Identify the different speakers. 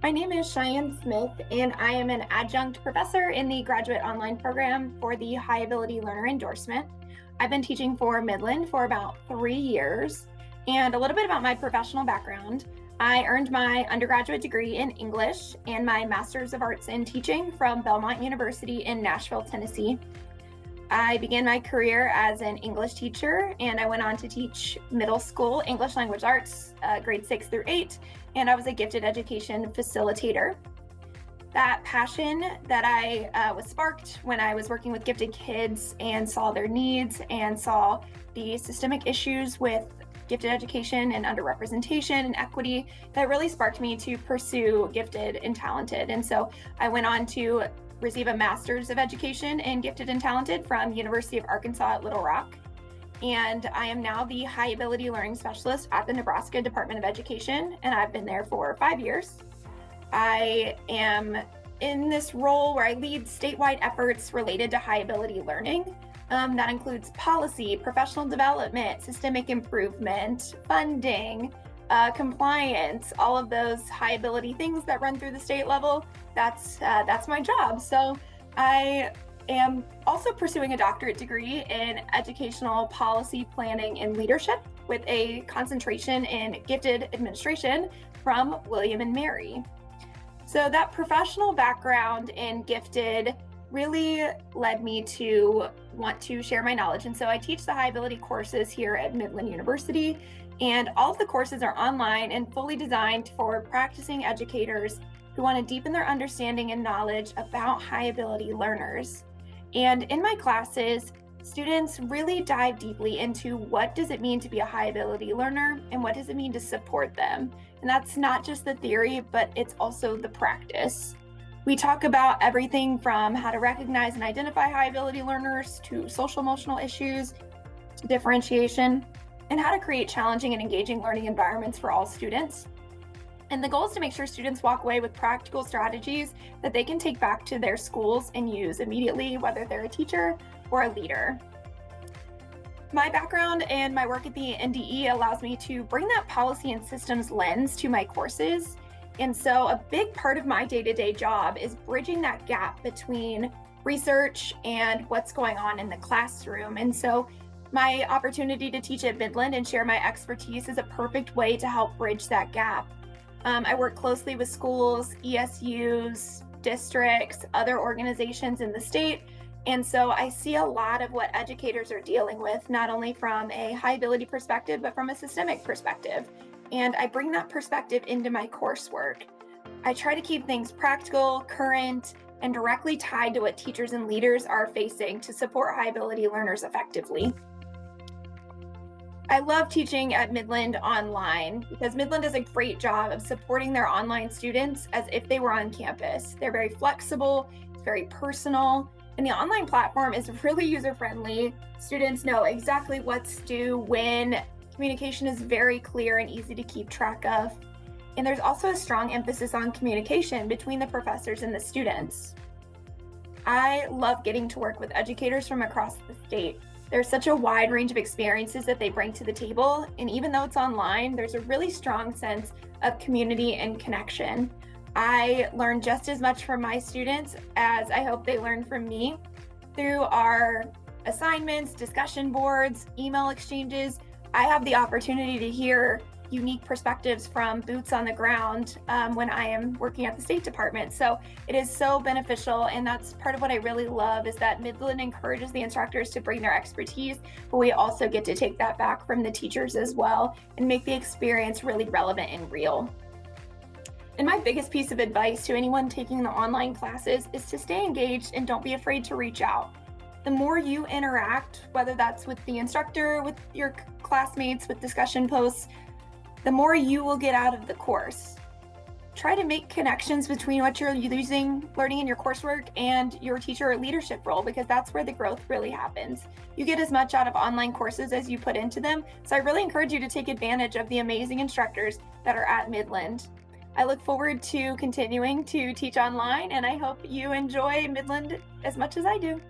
Speaker 1: My name is Sheyanne Smith, and I am an adjunct professor in the graduate online program for the High Ability Learner Endorsement. I've been teaching for Midland for about 3 years. And a little bit about my professional background. I earned my undergraduate degree in English and my Master's of Arts in Teaching from Belmont University in Nashville, Tennessee. I began my career as an English teacher, and I went on to teach middle school English language arts, grades 6 through 8, and I was a gifted education facilitator. That passion that I was sparked when I was working with gifted kids and saw their needs and saw the systemic issues with gifted education and underrepresentation and equity, that really sparked me to pursue gifted and talented. And so I went on to receive a Master's of Education in Gifted and Talented from University of Arkansas at Little Rock. And I am now the High Ability Learning Specialist at the Nebraska Department of Education, and I've been there for 5 years. I am in this role where I lead statewide efforts related to high ability learning. That includes policy, professional development, systemic improvement, funding, compliance, all of those high ability things that run through the state level. That's my job. So I am also pursuing a doctorate degree in educational policy planning and leadership with a concentration in gifted administration from William and Mary. So that professional background in gifted really led me to want to share my knowledge. And so I teach the high ability courses here at Midland University, and all of the courses are online and fully designed for practicing educators who want to deepen their understanding and knowledge about high ability learners. And in my classes, students really dive deeply into what does it mean to be a high ability learner and what does it mean to support them. And that's not just the theory, but it's also the practice. We talk about everything from how to recognize and identify high ability learners to social emotional issues, to differentiation, and how to create challenging and engaging learning environments for all students. And the goal is to make sure students walk away with practical strategies that they can take back to their schools and use immediately, whether they're a teacher or a leader. My background and my work at the NDE allows me to bring that policy and systems lens to my courses. And so a big part of my day-to-day job is bridging that gap between research and what's going on in the classroom. And so my opportunity to teach at Midland and share my expertise is a perfect way to help bridge that gap. I work closely with schools, ESUs, districts, other organizations in the state. And so I see a lot of what educators are dealing with, not only from a high ability perspective, but from a systemic perspective. And I bring that perspective into my coursework. I try to keep things practical, current, and directly tied to what teachers and leaders are facing to support high ability learners effectively. I love teaching at Midland online because Midland does a great job of supporting their online students as if they were on campus. They're very flexible, it's very personal, and the online platform is really user-friendly. Students know exactly what's due when. Communication is very clear and easy to keep track of. And there's also a strong emphasis on communication between the professors and the students. I love getting to work with educators from across the state. There's such a wide range of experiences that they bring to the table, and even though it's online, there's a really strong sense of community and connection. I learn just as much from my students as I hope they learn from me through our assignments, discussion boards, email exchanges. I have the opportunity to hear unique perspectives from boots on the ground when I am working at the State Department. So it is so beneficial, and that's part of what I really love is that Midland encourages the instructors to bring their expertise, but we also get to take that back from the teachers as well and make the experience really relevant and real. And my biggest piece of advice to anyone taking the online classes is to stay engaged and don't be afraid to reach out. The more you interact, whether that's with the instructor, with your classmates, with discussion posts, the more you will get out of the course. Try to make connections between what you're learning in your coursework and your teacher or leadership role, because that's where the growth really happens. You get as much out of online courses as you put into them. So I really encourage you to take advantage of the amazing instructors that are at Midland. I look forward to continuing to teach online, and I hope you enjoy Midland as much as I do.